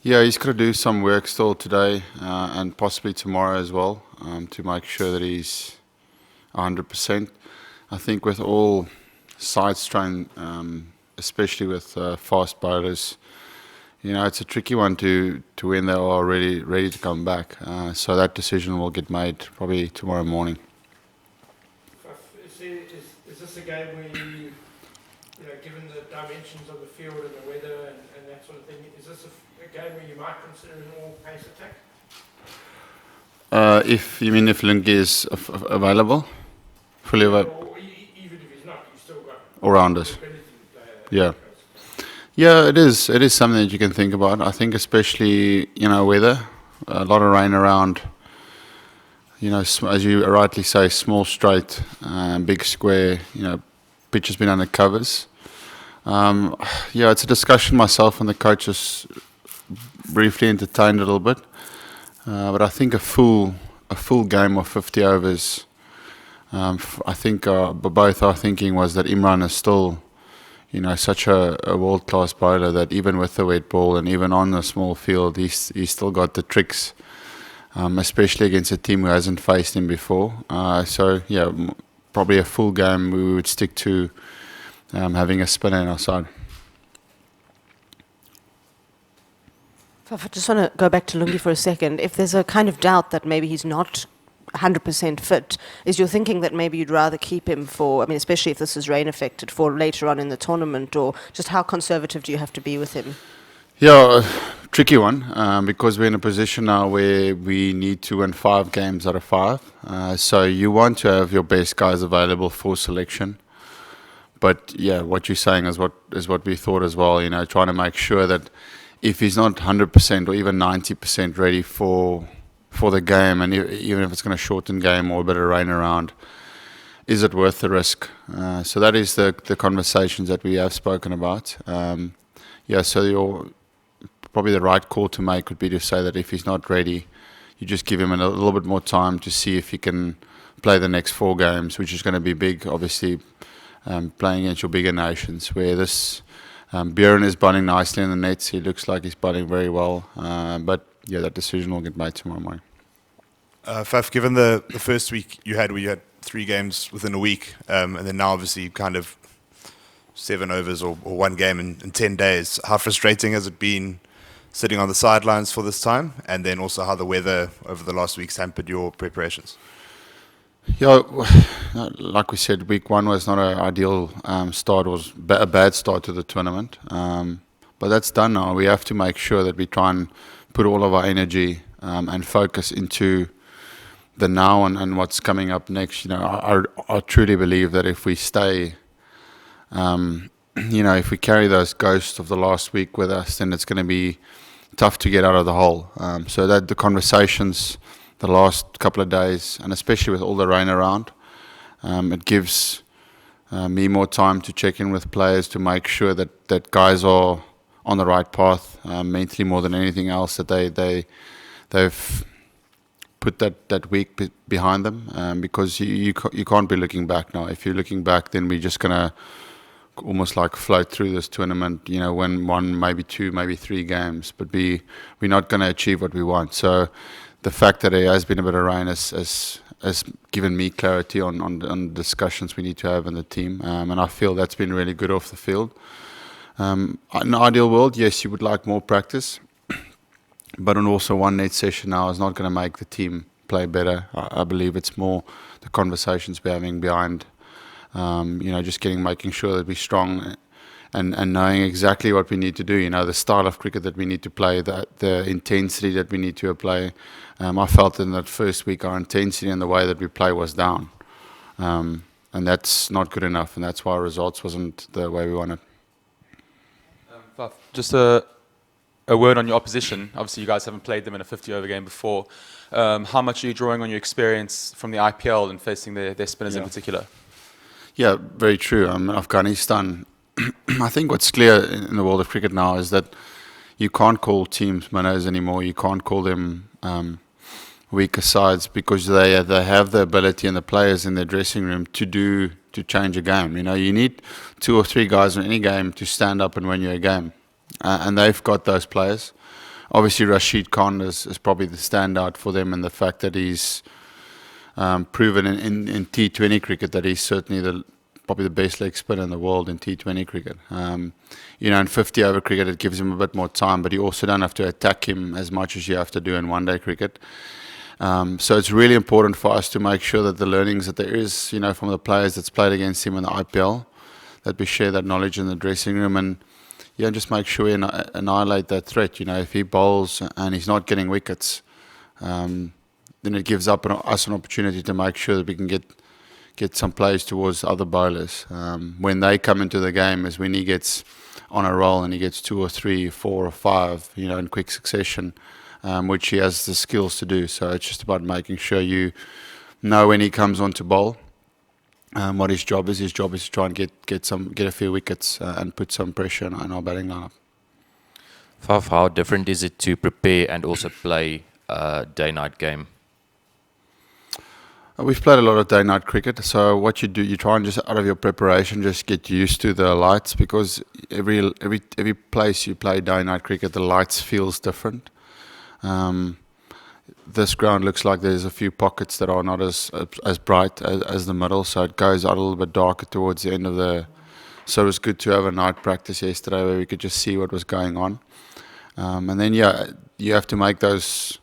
Yeah, he's got to do some work still today and possibly tomorrow as well to make sure that he's 100%. I think with all side strain, especially with fast bowlers, it's a tricky one to when they are ready to come back. So that decision will get made probably tomorrow morning. Is this a game where given the dimensions of the field and the weather and that sort of thing, is this a game where you might consider an all-pace attack? If you mean if Lungi is available, fully available, Or even if he's not, you've still got all rounders. the ability to play. Yeah. Yeah, it is. It is something that you can think about. I think especially, weather, a lot of rain around, as you rightly say, small straight, big square, pitch has been under covers. It's a discussion myself and the coaches briefly entertained a little bit. But I think a full game of 50 overs, I think both our thinking was that Imran is still such a world-class bowler that even with the wet ball and even on a small field, he's still got the tricks, especially against a team who hasn't faced him before. Probably a full game we would stick to having a spinner on our side. I just want to go back to Lungi for a second. If there's a kind of doubt that maybe he's not 100% fit, is your thinking that maybe you'd rather keep him for, especially if this is rain affected, for later on in the tournament, or just how conservative do you have to be with him? Yeah, tricky one, because we're in a position now where we need to win 5 games out of 5. So you want to have your best guys available for selection. But yeah, what you're saying is what we thought as well, trying to make sure that if he's not 100% or even 90% ready for the game, and even if it's going to shorten game or a bit of rain around, is it worth the risk? So that is the conversations that we have spoken about. So probably the right call to make would be to say that if he's not ready, you just give him a little bit more time to see if he can play the next 4 games, which is going to be big, obviously, playing against your bigger nations, where this Bjorn is bowling nicely in the nets. He looks like he's bowling very well. But that decision will get made tomorrow morning. Faf, given the first week you had where you had 3 games within a week, and then now obviously kind of 7 overs or 1 game in 10 days, how frustrating has it been sitting on the sidelines for this time? And then also how the weather over the last weeks hampered your preparations? Yeah, like we said, week 1 was not an ideal start. It was a bad start to the tournament. But that's done now. We have to make sure that we try and put all of our energy and focus into the now and what's coming up next. I truly believe that if we stay, if we carry those ghosts of the last week with us, then it's going to be tough to get out of the hole. So that the conversations the last couple of days, and especially with all the rain around, it gives me more time to check in with players to make sure that guys are on the right path mentally more than anything else, that they've put that week behind them, because you can't be looking back now. If you're looking back, then we're just going to almost like float through this tournament, win 1, maybe 2, maybe 3 games, but we're not going to achieve what we want. So the fact that there has been a bit of rain has given me clarity on discussions we need to have in the team, and I feel that's been really good off the field. In an ideal world, yes, you would like more practice, but also 1 net session now is not going to make the team play better. I believe it's more the conversations we're having behind, just making sure that we're strong and knowing exactly what we need to do, the style of cricket that we need to play, the intensity that we need to apply. I felt in that first week our intensity and the way that we play was down. And that's not good enough, and that's why results wasn't the way we wanted. Just a word on your opposition. Obviously, you guys haven't played them in a 50-over game before. How much are you drawing on your experience from the IPL and facing their spinners in particular? Yeah, very true. Afghanistan, I think what's clear in the world of cricket now is that you can't call teams minnows anymore. You can't call them weaker sides, because they have the ability and the players in their dressing room to change a game. You need 2 or 3 guys in any game to stand up and win you a game. And they've got those players. obviously Rashid Khan is probably the standout for them, and the fact that he's proven in T20 cricket that he's certainly probably the best leg spinner in the world in T20 cricket. In 50 over cricket it gives him a bit more time, but you also don't have to attack him as much as you have to do in one day cricket. So it's really important for us to make sure that the learnings that there is, from the players that's played against him in the IPL, that we share that knowledge in the dressing room, and just make sure we annihilate that threat. If he bowls and he's not getting wickets, then it gives us an opportunity to make sure that we can get some plays towards other bowlers. When they come into the game is when he gets on a roll and he gets 2 or 3, 4 or 5, in quick succession, which he has the skills to do. So it's just about making sure you know when he comes on to bowl, what his job is. His job is to try and get a few wickets and put some pressure on our batting lineup. Faf, how different is it to prepare and also play a day-night game? We've played a lot of day-night cricket, so what you do, you try and just out of your preparation just get used to the lights, because every place you play day-night cricket, the lights feels different. This ground looks like there's a few pockets that are not as bright as the middle, so it goes out a little bit darker towards the end of the. So it was good to have a night practice yesterday where we could just see what was going on, and then you have to make those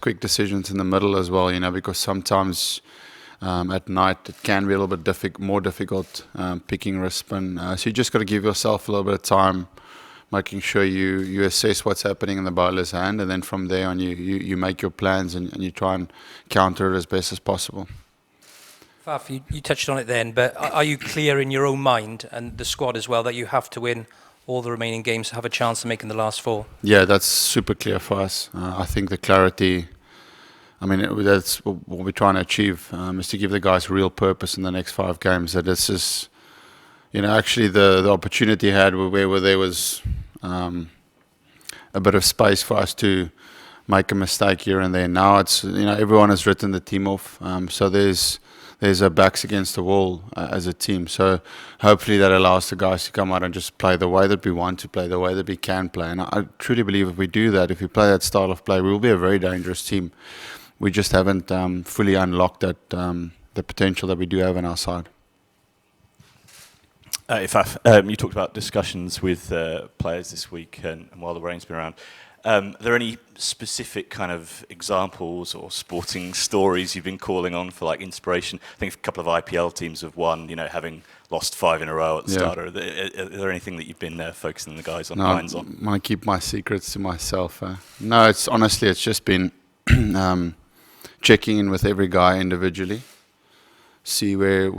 quick decisions in the middle as well, because sometimes at night it can be a little bit more difficult picking a spin. So you just got to give yourself a little bit of time, making sure you assess what's happening in the bowler's hand, and then from there on you make your plans and you try and counter it as best as possible. Faf, you touched on it then, but are you clear in your own mind and the squad as well that you have to win all the remaining games to have a chance of making the last 4? Yeah, that's super clear for us. I think the clarity, that's what we're trying to achieve, is to give the guys real purpose in the next 5 games. That this is, actually the opportunity had where there was a bit of space for us to make a mistake here and there. Now it's, everyone has written the team off, so there's our backs against the wall as a team. So hopefully that allows the guys to come out and just play the way that we want to play, the way that we can play. And I truly believe if we do that, if we play that style of play, we will be a very dangerous team. We just haven't fully unlocked that the potential that we do have on our side. Faf, you talked about discussions with players this week and while the rain's been around. Are there any specific kind of examples or sporting stories you've been calling on for like inspiration? I think a couple of IPL teams have won, having lost 5 in a row at the start. Are there anything that you've been focusing the guys on, minds on? I want to keep my secrets to myself. No, it's just been checking in with every guy individually, see where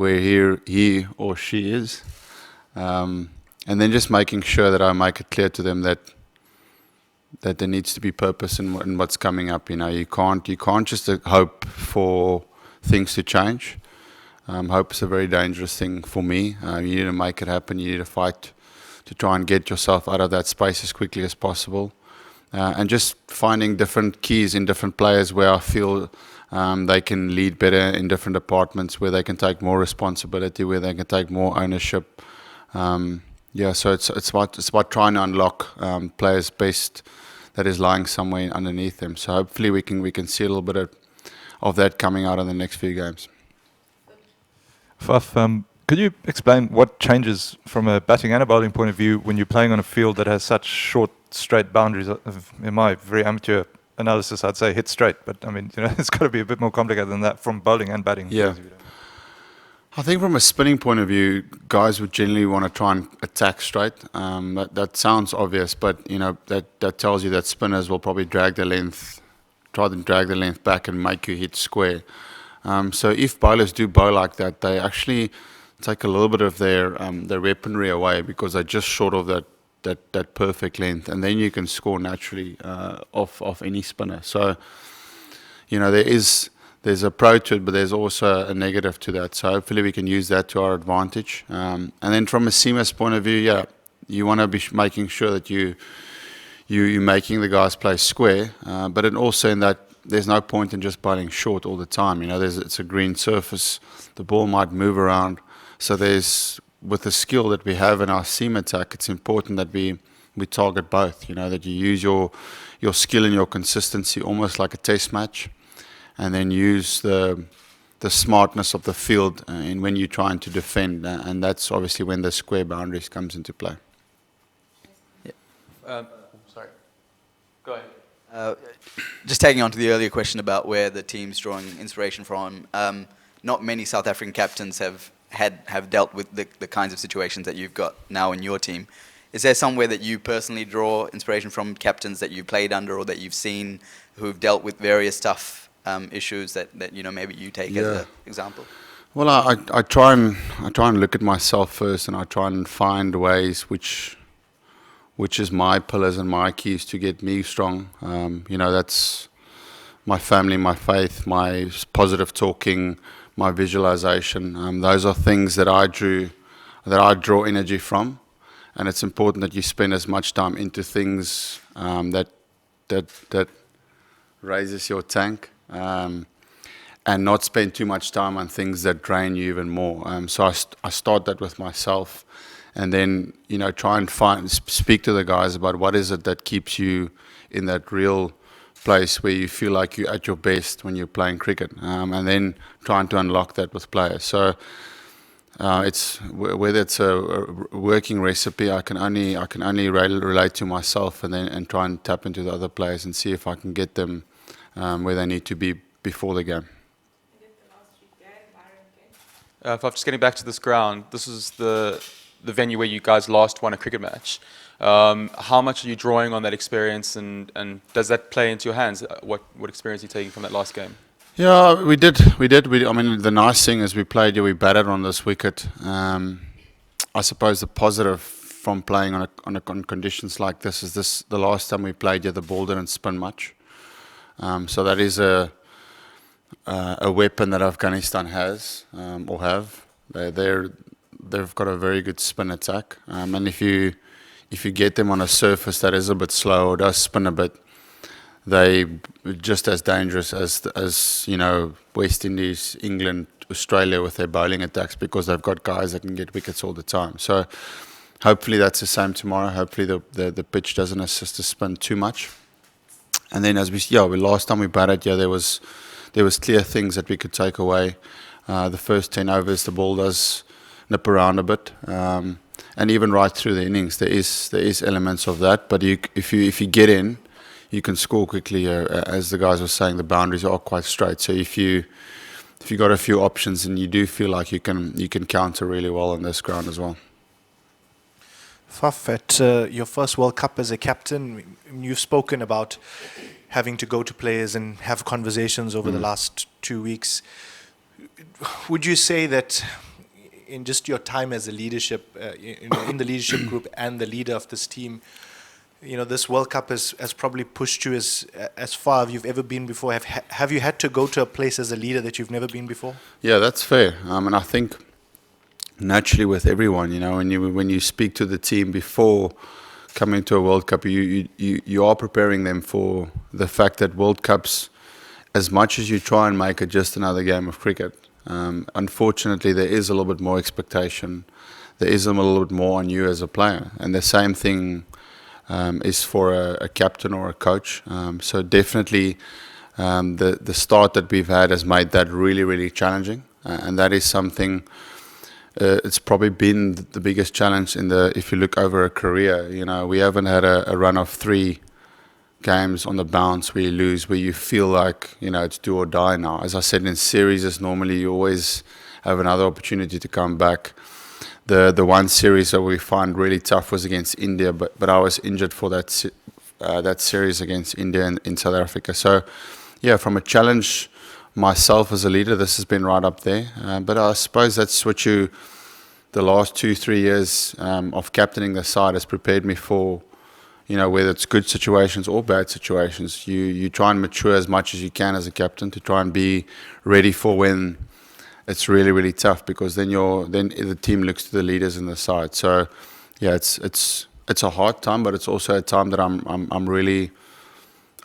he or she is, and then just making sure that I make it clear to them that there needs to be purpose in what's coming up. You can't just hope for things to change. Hope is a very dangerous thing for me. You need to make it happen. You need to fight to try and get yourself out of that space as quickly as possible. And just finding different keys in different players where I feel they can lead better in different departments, where they can take more responsibility, where they can take more ownership. So it's about trying to unlock players' best that is lying somewhere underneath them. So hopefully we can see a little bit of that coming out in the next few games. Faf, could you explain what changes from a batting and a bowling point of view when you're playing on a field that has such short, straight boundaries? In my very amateur analysis, I'd say hit straight, but it's got to be a bit more complicated than that from bowling and batting. Yeah. I think from a spinning point of view, guys would generally want to try and attack straight. That sounds obvious, but that tells you that spinners will probably try to drag the length back and make you hit square. So if bowlers do bowl like that, they actually take a little bit of their weaponry away, because they're just short of that perfect length, and then you can score naturally off any spinner. So there's a pro to it, but there's also a negative to that. So hopefully we can use that to our advantage. And then from a seamer's point of view, you want to be making sure that you're making the guys play square, but then also in that there's no point in just bowling short all the time. It's a green surface, the ball might move around. So with the skill that we have in our seam attack, it's important that we we target both. You know, that you use your skill and your consistency almost like a test match, and then use the smartness of the field in when you're trying to defend, and that's obviously when the square boundaries comes into play. Sorry. Go ahead. Just tagging on to the earlier question about where the team's drawing inspiration from, not many South African captains have dealt with the kinds of situations that you've got now in your team. Is there somewhere that you personally draw inspiration from, captains that you've played under or that you've seen who've dealt with various tough issues that you know maybe you take as an example? Well, I try and look at myself first, and I try and find ways which is my pillars and my keys to get me strong. You know, that's my family, my faith, my positive talking, my visualization. Those are things that I draw energy from, and it's important that you spend as much time into things that raises your tank, and not spend too much time on things that drain you even more. So I start that with myself. And then, you know, try and speak to the guys about what is it that keeps you in that real place where you feel like you're at your best when you're playing cricket, and then trying to unlock that with players. So it's whether it's a working recipe, I can only relate to myself, and try and tap into the other players and see if I can get them where they need to be before the game. If I'm just getting back to this ground, this is the venue where you guys last won a cricket match. How much are you drawing on that experience, and does that play into your hands? What experience are you taking from that last game? Yeah, we did. I mean, the nice thing is we played. We batted on this wicket. I suppose the positive from playing on conditions like this is the last time we played here, the ball didn't spin much. So that is a weapon that Afghanistan has or have. They've got a very good spin attack, and if you get them on a surface that is a bit slow or does spin a bit, they just as dangerous as you know, West Indies, England, Australia with their bowling attacks, because they've got guys that can get wickets all the time. So hopefully that's the same tomorrow. Hopefully the pitch doesn't assist the spin too much. And then last time we batted, there was clear things that we could take away. The first 10 overs, the ball does nip around a bit, and even right through the innings, there is elements of that. But if you get in, you can score quickly. As the guys were saying, the boundaries are quite straight. So if you got a few options, and you do feel like you can counter really well on this ground as well. Faf, at your first World Cup as a captain, you've spoken about having to go to players and have conversations over the last 2 weeks. Would you say that in just your time as a leadership, in the leadership group and the leader of this team, you know, this World Cup has probably pushed you as far as you've ever been before? Have you had to go to a place as a leader that you've never been before? Yeah, that's fair. And I think naturally with everyone, you know, when you speak to the team before coming to a World Cup, you are preparing them for the fact that World Cups, as much as you try and make it just another game of cricket, unfortunately there is a little bit more expectation. There is a little bit more on you as a player, and the same thing is for a captain or a coach. So definitely the start that we've had has made that really, really challenging, and that is something. It's probably been the biggest challenge if you look over a career. You know, we haven't had a run of 3 games on the bounce where you lose, where you feel like, you know, it's do or die now. As I said, in series, normally you always have another opportunity to come back. The one series that we find really tough was against India, but I was injured for that series against India in South Africa. So, yeah, from a challenge myself as a leader, this has been right up there. But I suppose that's what the last 2-3 years of captaining the side has prepared me for. You know, whether it's good situations or bad situations, you try and mature as much as you can as a captain to try and be ready for when it's really, really tough, because then the team looks to the leaders in the side. So, yeah, it's a hard time, but it's also a time that I'm really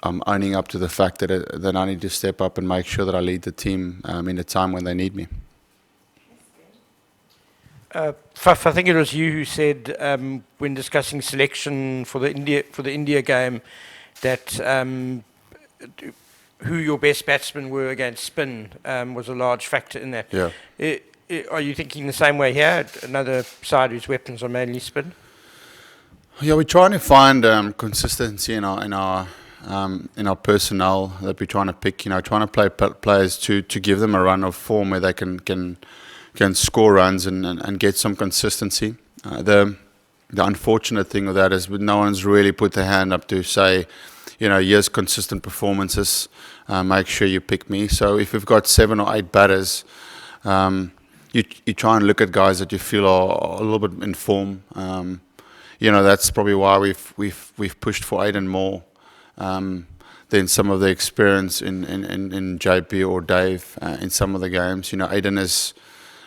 owning up to the fact that I need to step up and make sure that I lead the team in a time when they need me. Faf, I think it was you who said when discussing selection for the India game that who your best batsmen were against spin was a large factor in that. Yeah. Are you thinking the same way here? Another side whose weapons are mainly spin? Yeah, we're trying to find consistency in our personnel that we're trying to pick. You know, trying to play players to give them a run of form where they can score runs and get some consistency. The unfortunate thing with that is no one's really put their hand up to say, you know, here's consistent performances. Make sure you pick me. So if we've got 7 or 8 batters, you try and look at guys that you feel are a little bit in form. You know, that's probably why we've pushed for Aiden more than some of the experience in JP or Dave in some of the games. You know, Aiden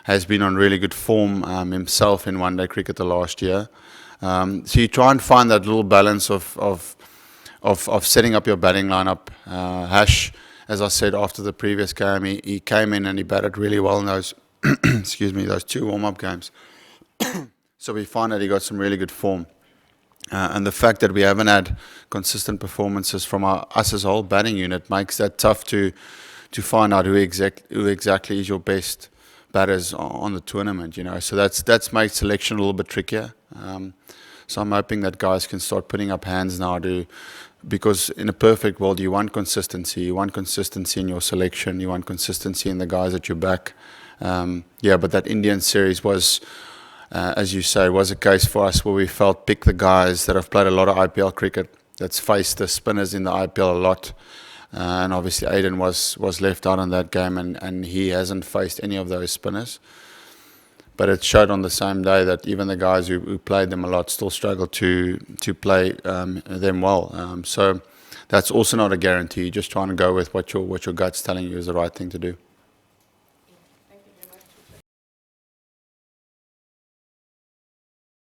has been on really good form himself in one-day cricket the last year. So you try and find that little balance of setting up your batting lineup. Hash, as I said after the previous game, he came in and he batted really well in those excuse me, those 2 warm-up games. So we find that he got some really good form. And the fact that we haven't had consistent performances from us as a whole batting unit makes that tough to find out who exactly is your best batters on the tournament, you know. So that's made selection a little bit trickier. So I'm hoping that guys can start putting up hands now because in a perfect world you want consistency. You want consistency in your selection. You want consistency in the guys that you back. But that Indian series was, as you say, was a case for us where we felt pick the guys that have played a lot of IPL cricket, that's faced the spinners in the IPL a lot. And obviously Aiden was left out on that game and he hasn't faced any of those spinners. But it showed on the same day that even the guys who played them a lot still struggled to play them well. So that's also not a guarantee. You're just trying to go with what your gut's telling you is the right thing to do.